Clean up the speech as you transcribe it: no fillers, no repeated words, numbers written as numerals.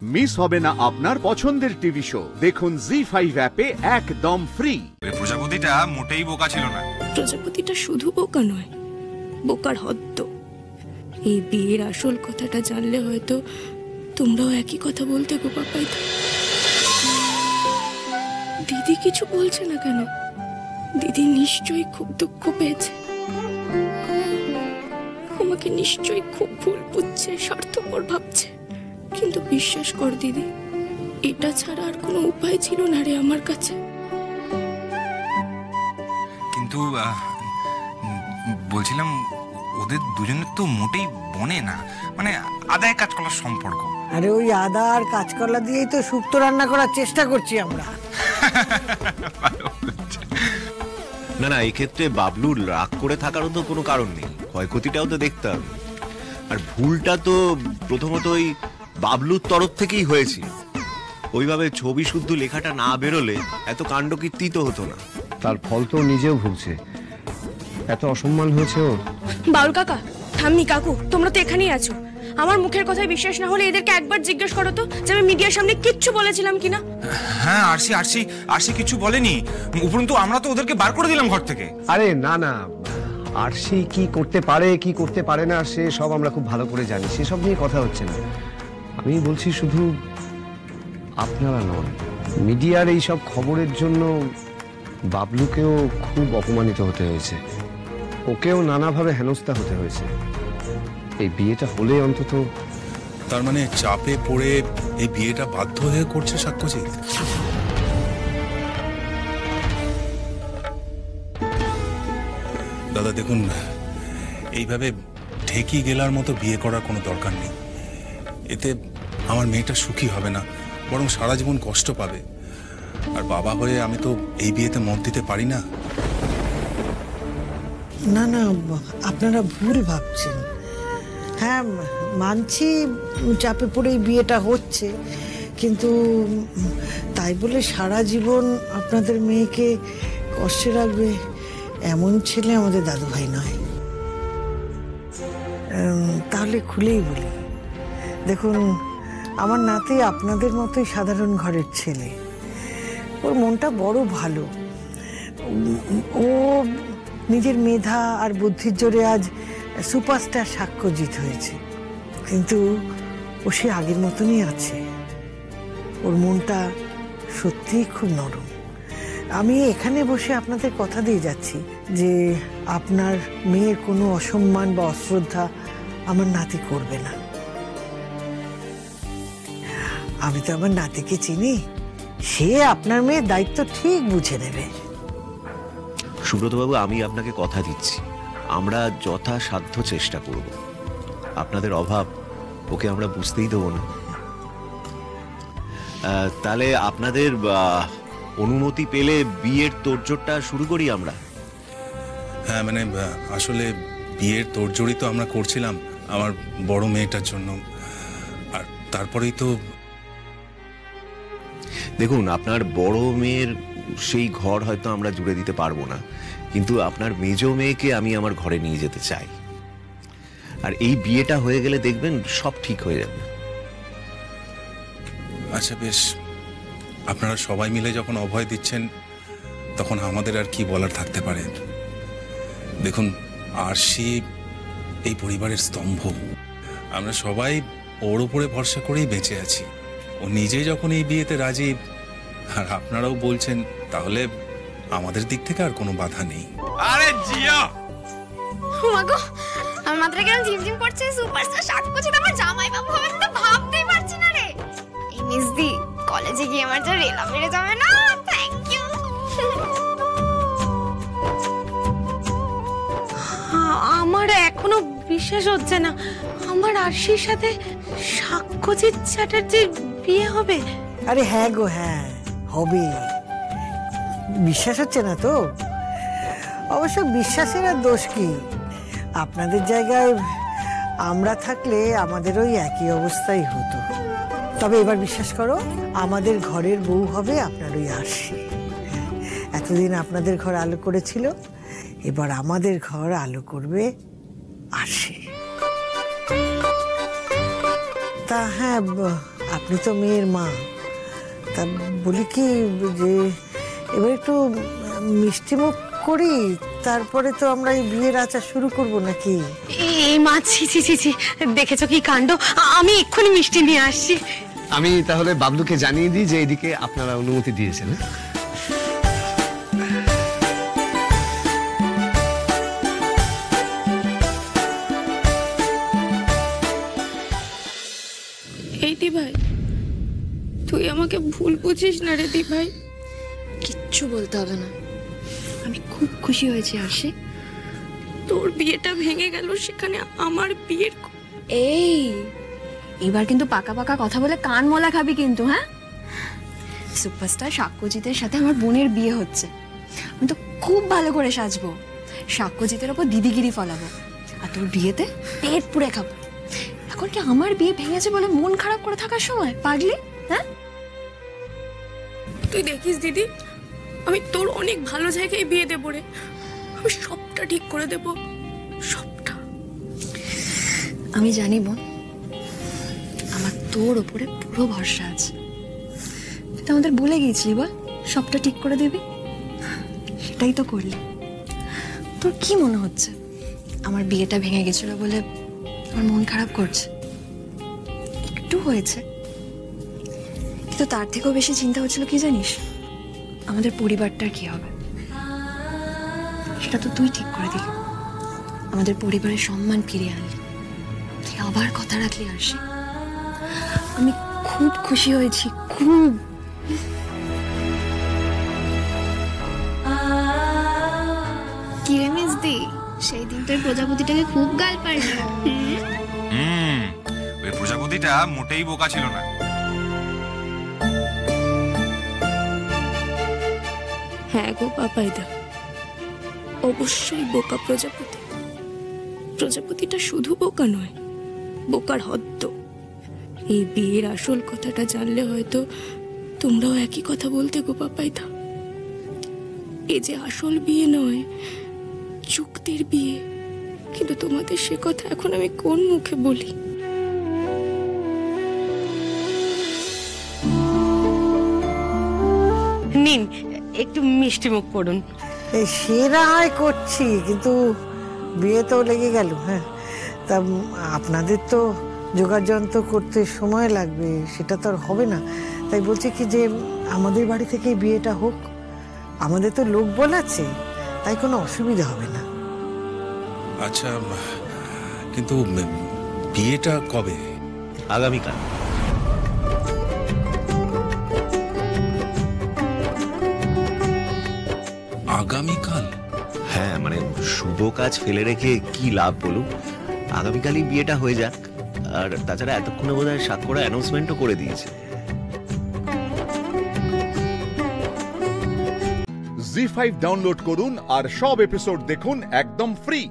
Miss হবে না আপনার পছন্দের টিভি শো। দেখুন জি5 অ্যাপে একদম ফ্রি। প্রজাপতিটা মোটেই বোকা ছিল না। প্রজাপতিটা শুধু বোকা নয়, বোকার হদ্দ। এই বিয়ের আসল কথাটা জানলে হয়তো তোমরাও একই কথা বলতে গো পাপাই। দিদি কিছু বলছে না কেন? দিদি নিশ্চয়ই খুব দুঃখ পেয়েছে, আমাকে নিশ্চয়ই খুব ভুল বুঝছে, স্বার্থপর ভাবছে। কিন্তু বিশ্বাস কর দিদি, এটা ছাড়া আর কোনো উপায় ছিল না রে আমার কাছে। কিন্তু বলছিলাম, ওদের দুজনের তো মোটেই বনে না, মানে আদায় কাজকলার সম্পর্ক। আরে ওই আদা আর কাঁচকলা দিয়েই তো শুক্তো রান্না করার চেষ্টা করছি আমরা। না না, এক্ষেত্রে বাবলুর রাগ করে থাকারও তো কোনো কারণ নেই, ক্ষয়ক্ষতিটাও তো দেখতে হবে। আর ভুলটা তো প্রথমত ওই বাবলুর তরফ থেকেই হয়েছে। ওইভাবে ছবি শুদ্ধ লেখাটা না বেরোলে এত কাণ্ডকীর্তি তো হতো না। তার ফল তো নিজেও ভুগছে, এত অসম্মান হয়েছে ওর। বাউল কাকা, ঠাম্মি কাকু, তোমরা তো এখানেই আছো। আমার মুখের কথায় বিশ্বাস না হলে এদেরকে একবার জিজ্ঞেস করো তো যে আমি মিডিয়ার সামনে কিচ্ছু বলেছিলাম কিনা। হ্যাঁ, আরশি কিছু বলেনি, উপরন্তু আমরা তো ওদেরকে বার করে দিলাম ঘর থেকে। আরে না না, আরশি কি করতে পারে কি করতে পারে না সে সব আমরা খুব ভালো করে জানি, সেসব নিয়ে কথা হচ্ছে না। আমি বলছি শুধু আপনারা নন, মিডিয়ার এই সব খবরের জন্য বাবলুকেও খুব অপমানিত হতে হয়েছে, ওকেও নানাভাবে হেনস্থা হতে হয়েছে। এই বিয়েটা হলে অন্তত। তার মানে চাপে পড়ে এই বিয়েটা বাধ্য হয়ে করছে সাক্ষ্যজিৎ? দাদা দেখুন, এইভাবে ঠেকি গেলার মতো বিয়ে করার কোনো দরকার নেই। এতে আমার মেয়েটা সুখী হবে না, বরং সারা জীবন কষ্ট পাবে। আর বাবা হয়ে আমি তো এই বিয়েতে মত দিতে পারি না। না না, আপনারা ভুল ভাবছেন। হ্যাঁ মানছি চাপে পড়ে এই বিয়েটা হচ্ছে, কিন্তু তাই বলে সারা জীবন আপনাদের মেয়েকে কষ্টে রাখবে এমন ছেলে আমাদের দাদু ভাই নয়। তাহলে খুলেই বলি, দেখুন আমার নাতি আপনাদের মতোই সাধারণ ঘরের ছেলে। ওর মনটা বড় ভালো। ও নিজের মেধা আর বুদ্ধির জোরে আজ সুপারস্টার সাক্ষ্যজিৎ হয়েছে, কিন্তু ও সে আগের মতনই আছে। ওর মনটা সত্যিই খুব নরম। আমি এখানে বসে আপনাদের কথা দিয়ে যাচ্ছি যে আপনার মেয়ের কোনো অসম্মান বা অশ্রদ্ধা আমার নাতি করবে না। আমি তো আমার নাতিকে চিনি, সে আপনার মেয়ের দায়িত্ব ঠিক বুঝে নেবে। সুব্রতবাবু, আমি আপনাকে কথা দিচ্ছি, আমরা যথাসাধ্য চেষ্টা করব। আপনাদের অভাব ওকে আমরা বুঝতেই দেবো না। তাহলে আপনাদের অনুমতি পেলে বিয়ের তোড়জোড়টা শুরু করি আমরা। হ্যাঁ মানে আসলে বিয়ের তোড়জোড়ই তো আমরা করছিলাম আমার বড় মেয়েটার জন্য। আর তারপরেই তো দেখুন, আপনার বড় মেয়ের সেই ঘর হয়তো আমরা জুড়ে দিতে পারবো না, কিন্তু আপনার মেজো মেয়েকে আমি আমার ঘরে নিয়ে যেতে চাই। আর এই বিয়েটা হয়ে গেলে দেখবেন সব ঠিক হয়ে যাবে। আচ্ছা বেশ, আপনারা সবাই মিলে যখন অভয় দিচ্ছেন তখন আমাদের আর কি বলার থাকতে পারে। দেখুন, আরশি এই পরিবারের স্তম্ভ। আমরা সবাই ওর উপরে ভরসা করেই বেঁচে আছি। ও নিজে যখন এই বিয়েতে রাজি আর আপনারাও বলছেন, তাহলে আমাদের দিক থেকে আর কোনো বাধা নেই। আরে জিয়া, মাগো, আমার মাথাটা কেমন ঝিমঝিম করছে। সুপারস্টার সাক্ষ্যজিৎ আমার জামাই বাবু হবে, আমি তো ভাবতেই পারছি না রে। এই মিস দি, কলেজে গিয়ে আমার যা রেলা মেরে যাবে না। Thank you. আমার এখনো বিশ্বাস হচ্ছে না আমার আরশির সাথে সাক্ষ্যজিৎ চ্যাটার্জির বিয়ে হবে। আরে হ্যাঁ গো, হ্যাঁ হবে। বিশ্বাস হচ্ছে না তো? অবশ্য বিশ্বাসের আর দোষ কি? আপনাদের জায়গায় আমরা থাকলে আমাদের ওই একই অবস্থাই হতো। তবে এবার বিশ্বাস করো, আমাদের ঘরের বউ হবে আপনার ওই আরশি। এতদিন আপনাদের ঘর আলো করেছিল, এবার আমাদের ঘর আলো করবে আরশি। তা হ্যাঁ, আপনি তো মেয়ের মা, তা বলি কি যে এবার একটু মিষ্টিমুখ করি, তারপরে তো আমরা এই বিয়ের আচার শুরু করব নাকি? এই মা, ছি ছি ছি ছি, দেখেছো কি কাণ্ড! আমি এক্ষুনি মিষ্টি নিয়ে আসছি। আমি তাহলে বাবলুকে জানিয়ে দিই যে এদিকে আপনারা অনুমতি দিয়েছেন। এই দি ভাই, তুই আমাকে ভুল বুঝিস না রে দি ভাই। কিচ্ছু বলতে হবে না, আমি খুব খুশি হয়েছি আরশি। তোর বিয়েটা ভেঙে গেল, সেখানে আমার বিয়ের এই এবার কিন্তু পাকা পাকা কথা বলে কান মোলা খাবি কিন্তু। হ্যাঁ, সুপারস্টার সাক্ষ্যজিতের সাথে আমার বোনের বিয়ে হচ্ছে। আমি তো খুব ভালো করে সাজবো, সাক্ষ্যজিতের ওপর দিদিগিরি ফলাবো, আর তোর বিয়েতে পেট পুড়ে খাবো। এখন কি আমার বিয়ে ভেঙেছে বলে মন খারাপ করে থাকার সময় পাগলি? হ্যাঁ, তুই দেখিস দিদি, আমি তোর অনেক ভালো জায়গায় বিয়ে দেবো রে। আমি সবটা ঠিক করে দেব, সবটা। আমি জানি বোন, আমার তোর ওপরে পুরো ভরসা আছে। তুই আমাদের বলে গিয়েছিলি বল, সবটা ঠিক করে দিবি, সেটাই তো করলি। তোর কি মনে হচ্ছে আমার বিয়েটা ভেঙে গেছিল বলে আমার মন খারাপ করছে? একটু হয়েছে, কিন্তু তার থেকেও বেশি চিন্তা হচ্ছিল কি জানিস, আমাদের পরিবারটার কি হবে। সেটা তো তুই ঠিক করে দিলি, আমাদের পরিবারের সম্মান ফিরিয়ে আনলি, তুই আবার কথা রাখলি আরশি। আমি খুব খুশি হয়েছি, খুব। কি রে মিসদি, সেই দিন তোর প্রজাপতিটাকে খুব গাল পারলি। ওই প্রজাপতিটা মোটেই বোকা ছিল না। হ্যাঁ গো পাপাইদা, অবশ্যই বোকা প্রজাপতি। প্রজাপতিটা শুধু বোকা নয়, বোকার হদ্দ। এই বিয়ের আসল কথাটা জানলে হয়তো তোমরাও একই কথা বলতে গো পাপাইদা। এ যে আসল বিয়ে নয়, চুক্তির বিয়ে। কিন্তু তোমাদের সে কথা এখন আমি কোন মুখে বলি? নিন, একটু মিষ্টি মুখ করুন। এই সেরা হয় করছি, কিন্তু বিয়ে তো লেগে গেল। হ্যাঁ, তা আপনাদের তো যোগাযন্ত্র করতে সময় লাগবে, সেটা তো আর হবে না। তাই বলছি কি যে আমাদের বাড়ি থেকে বিয়েটা হোক, আমাদের তো লোক বল আছে, তাই কোনো অসুবিধা হবে না। আচ্ছা, কিন্তু বিয়েটা কবে? আগামীকাল। আগামীকাল? হ্যাঁ, মানে শুভ কাজ ফেলে রেখে কি লাভ বলুন? আগামীকালই বিয়েটা হয়ে যাক। আর তাছাড়া এতক্ষণে বোধহয় সাক্ষরা অ্যানাউন্সমেন্টও করে দিয়েছে। জি5 ডাউনলোড করুন আর সব এপিসোড দেখুন একদম ফ্রি।